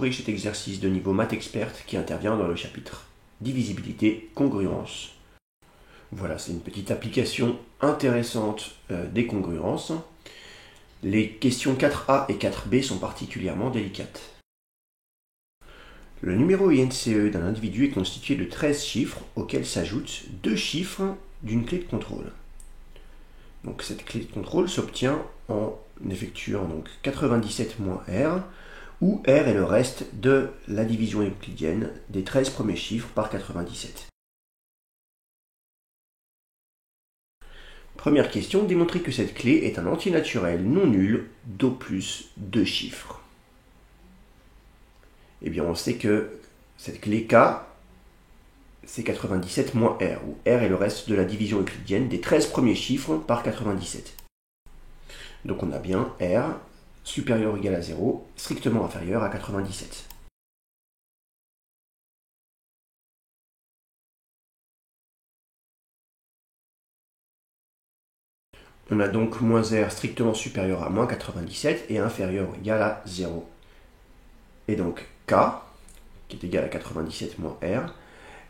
corrige cet exercice de niveau maths expert qui intervient dans le chapitre divisibilité, congruence. Voilà, c'est une petite application intéressante des congruences. Les questions 4A et 4B sont particulièrement délicates. Le numéro INCE d'un individu est constitué de 13 chiffres auxquels s'ajoutent 2 chiffres d'une clé de contrôle. Donc cette clé de contrôle s'obtient en effectuant donc 97 moins R, où R est le reste de la division euclidienne des 13 premiers chiffres par 97. Première question, démontrer que cette clé est un entier naturel non nul d'au plus 2 chiffres. Eh bien, on sait que cette clé K, c'est 97 moins R, où R est le reste de la division euclidienne des 13 premiers chiffres par 97. Donc on a bien R supérieur ou égal à 0, strictement inférieur à 97. On a donc moins R strictement supérieur à moins 97 et inférieur ou égal à 0. Et donc K, qui est égal à 97 moins R,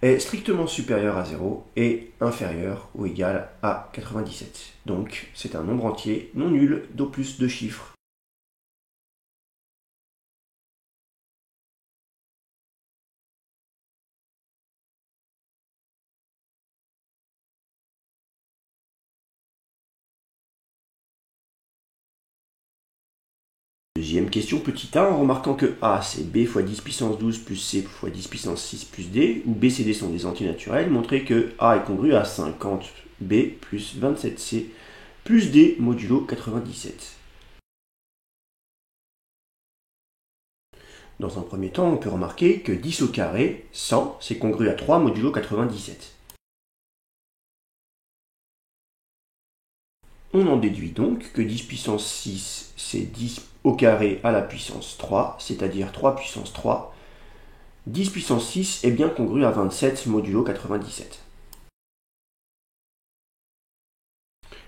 est strictement supérieur à 0 et inférieur ou égal à 97. Donc c'est un nombre entier non nul d'au plus 2 chiffres. Deuxième question, petit a, en remarquant que A c'est B fois 10 puissance 12 plus C fois 10 puissance 6 plus D, où B et D sont des entiers naturels, montrez que A est congru à 50B plus 27C plus D modulo 97. Dans un premier temps, on peut remarquer que 10 au carré, 100, c'est congru à 3 modulo 97. On en déduit donc que 10 puissance 6, c'est 10 au carré à la puissance 3, c'est-à-dire 3 puissance 3. 10 puissance 6 est bien congru à 27 modulo 97.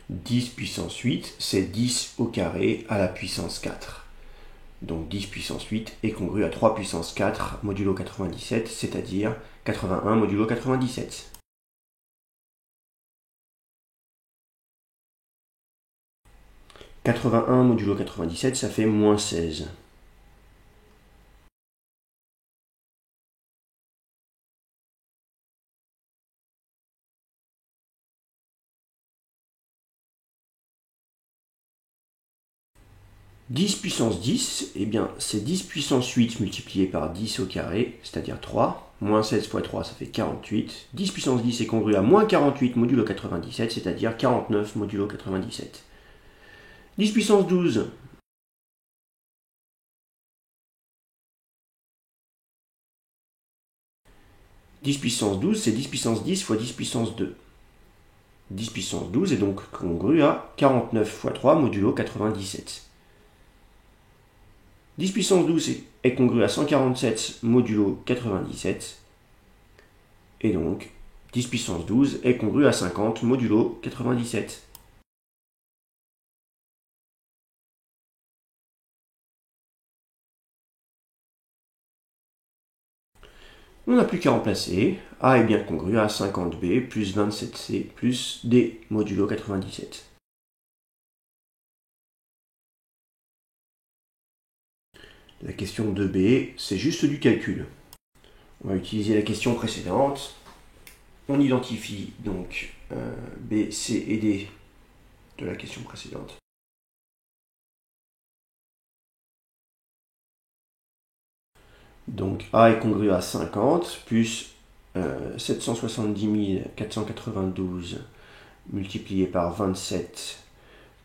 10 puissance 8, c'est 10 au carré à la puissance 4. Donc 10 puissance 8 est congru à 3 puissance 4 modulo 97, c'est-à-dire 81 modulo 97. « 81 modulo 97, ça fait moins 16. « 10 puissance 10, eh bien c'est 10 puissance 8 multiplié par 10 au carré, c'est-à-dire 3. Moins 16 fois 3, ça fait 48. 10 puissance 10 est congru à moins 48 modulo 97, c'est-à-dire 49 modulo 97. 10 puissance 12. « 10 puissance 12, c'est 10 puissance 10 fois 10 puissance 2. 10 puissance 12 est donc congru à 49 fois 3 modulo 97. 10 puissance 12 est congru à 147 modulo 97. Et donc 10 puissance 12 est congru à 50 modulo 97. On n'a plus qu'à remplacer. A est bien congru à 50B plus 27C plus D modulo 97. La question 2B, c'est juste du calcul. On va utiliser la question précédente. On identifie donc B, C et D de la question précédente. Donc A est congru à 50 plus 770 492 multiplié par 27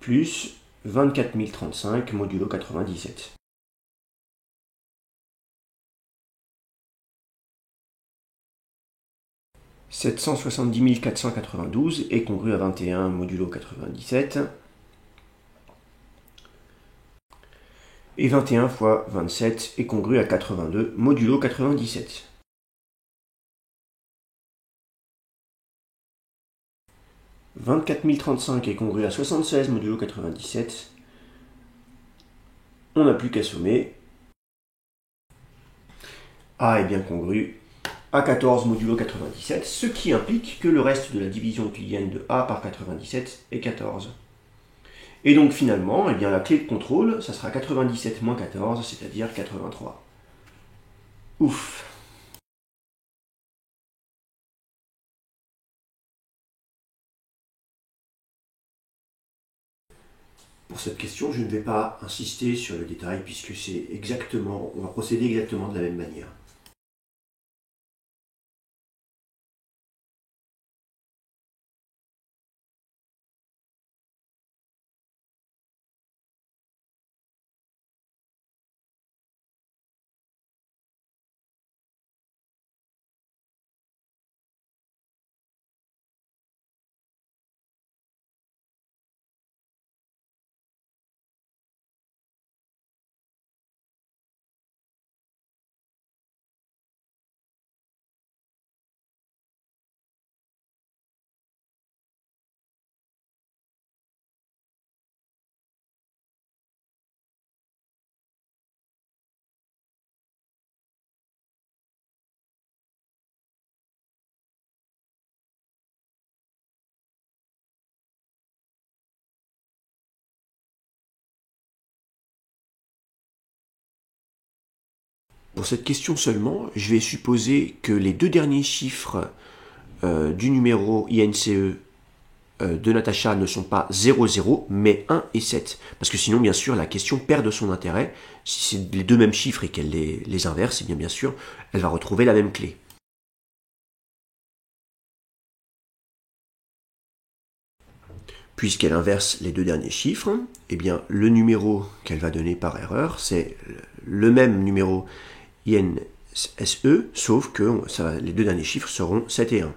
plus 24 035 modulo 97. « 770 492 est congru à 21 modulo 97. Et 21 fois 27 est congru à 82 modulo 97. « 24 035 est congru à 76 modulo 97. On n'a plus qu'à sommer. A est bien congru à 14 modulo 97, ce qui implique que le reste de la division euclidienne de A par 97 est 14. Et donc finalement, eh bien, la clé de contrôle, ça sera 97 moins 14, c'est-à-dire 83. Ouf! Pour cette question, je ne vais pas insister sur le détail puisque on va procéder exactement de la même manière. Pour cette question seulement, je vais supposer que les deux derniers chiffres du numéro INCE de Natacha ne sont pas 0, 0, mais 1 et 7. Parce que sinon, bien sûr, la question perd de son intérêt. Si c'est les deux mêmes chiffres et qu'elle les inverse, eh bien sûr, elle va retrouver la même clé. Puisqu'elle inverse les deux derniers chiffres, eh bien, le numéro qu'elle va donner par erreur, c'est le même numéro INSE, sauf que les deux derniers chiffres seront 7 et 1.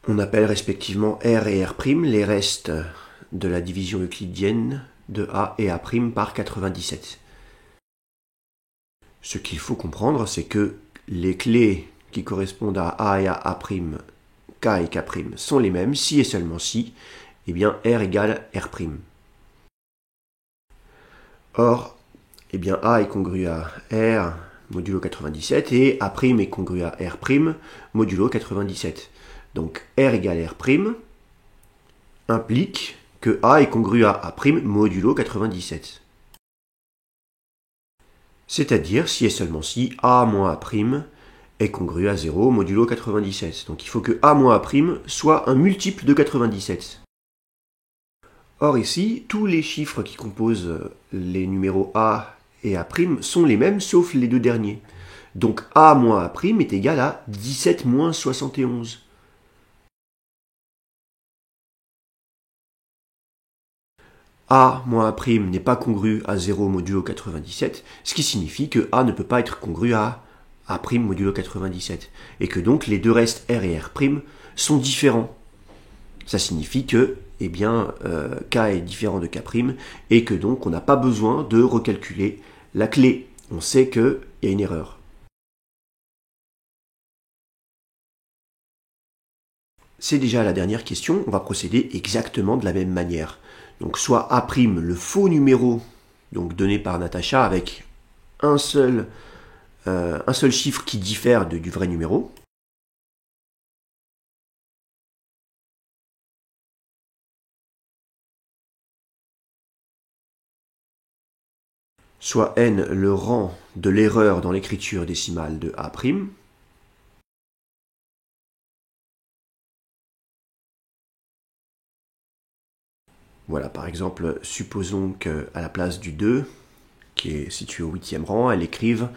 On appelle respectivement R et R' les restes de la division euclidienne de A et A' par 97. Ce qu'il faut comprendre, c'est que les clés qui correspondent à A et à A', K et K' sont les mêmes, si et seulement si, eh bien R égale R'. Or, eh bien A est congru à R modulo 97 et A' est congru à R' modulo 97. Donc R égale R' implique que A est congru à A' modulo 97. C'est-à-dire si et seulement si A moins A' est congru à 0 modulo 97. Donc il faut que A moins A' soit un multiple de 97. Or ici, tous les chiffres qui composent les numéros A et A' sont les mêmes sauf les deux derniers. Donc A moins A' est égal à 17 moins 71. A moins A' n'est pas congru à 0 modulo 97, ce qui signifie que A ne peut pas être congru à A' modulo 97, et que donc les deux restes R et R' sont différents. Ça signifie que eh bien, K est différent de K', et que donc on n'a pas besoin de recalculer la clé. On sait qu'il y a une erreur. C'est déjà la dernière question, on va procéder exactement de la même manière. Donc soit A', le faux numéro donc donné par Natacha avec un seul chiffre qui diffère du vrai numéro. Soit n le rang de l'erreur dans l'écriture décimale de A'. Voilà, par exemple, supposons qu'à la place du 2, qui est situé au 8e rang, elle écrive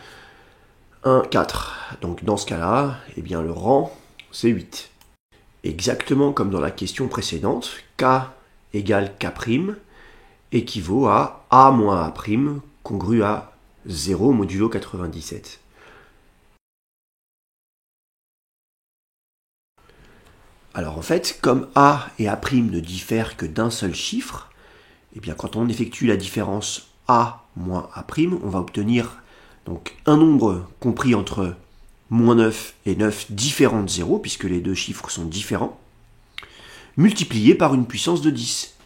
1, 4. Donc dans ce cas-là, eh bien, le rang, c'est 8. Exactement comme dans la question précédente, K égale K' équivaut à A moins A' congru à 0 modulo 97. Alors en fait, comme A et A' ne diffèrent que d'un seul chiffre, eh bien quand on effectue la différence A moins A', on va obtenir donc un nombre compris entre moins 9 et 9 différent de 0, puisque les deux chiffres sont différents, multiplié par une puissance de 10.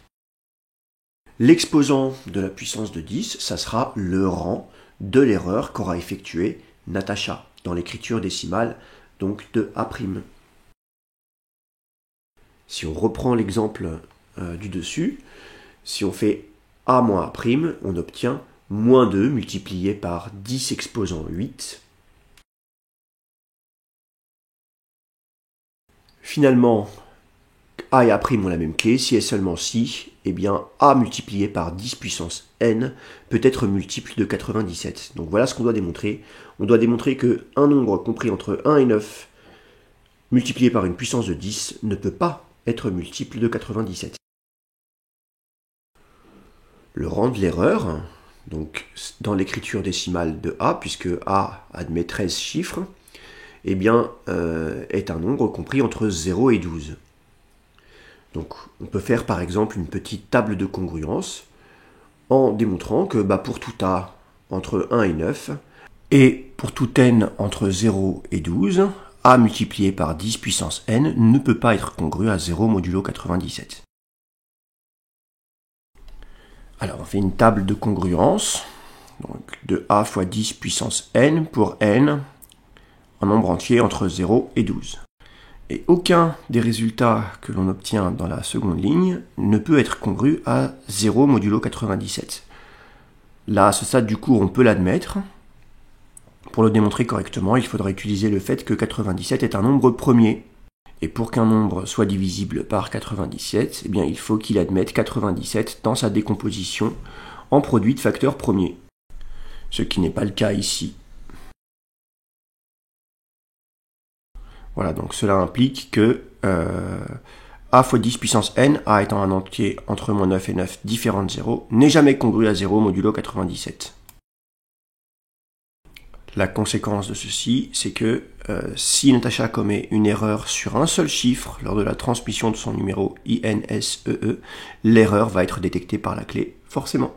L'exposant de la puissance de 10, ça sera le rang de l'erreur qu'aura effectuée Natacha dans l'écriture décimale, donc de A'. Si on reprend l'exemple du dessus, si on fait A moins A', on obtient moins 2 multiplié par 10 exposant 8. Finalement, A et A' ont la même clé. Si et seulement si, eh bien A multiplié par 10 puissance n peut être multiple de 97. Donc voilà ce qu'on doit démontrer. On doit démontrer qu'un nombre compris entre 1 et 9 multiplié par une puissance de 10 ne peut pas être multiple de 97. Le rang de l'erreur, donc dans l'écriture décimale de A, puisque A admet 13 chiffres, eh bien, est un nombre compris entre 0 et 12. Donc on peut faire par exemple une petite table de congruence en démontrant que pour tout A entre 1 et 9, et pour tout n entre 0 et 12, A multiplié par 10 puissance n ne peut pas être congru à 0 modulo 97. Alors on fait une table de congruence donc de A fois 10 puissance n pour n en nombre entier entre 0 et 12. Et aucun des résultats que l'on obtient dans la seconde ligne ne peut être congru à 0 modulo 97. Là, à ce stade du cours, on peut l'admettre. Pour le démontrer correctement, il faudra utiliser le fait que 97 est un nombre premier. Et pour qu'un nombre soit divisible par 97, eh bien, il faut qu'il admette 97 dans sa décomposition en produit de facteurs premiers. Ce qui n'est pas le cas ici. Voilà, donc cela implique que A fois 10 puissance n, A étant un entier entre moins 9 et 9 différent de 0, n'est jamais congru à 0 modulo 97. La conséquence de ceci, c'est que si Natacha commet une erreur sur un seul chiffre lors de la transmission de son numéro INSEE, l'erreur va être détectée par la clé, forcément.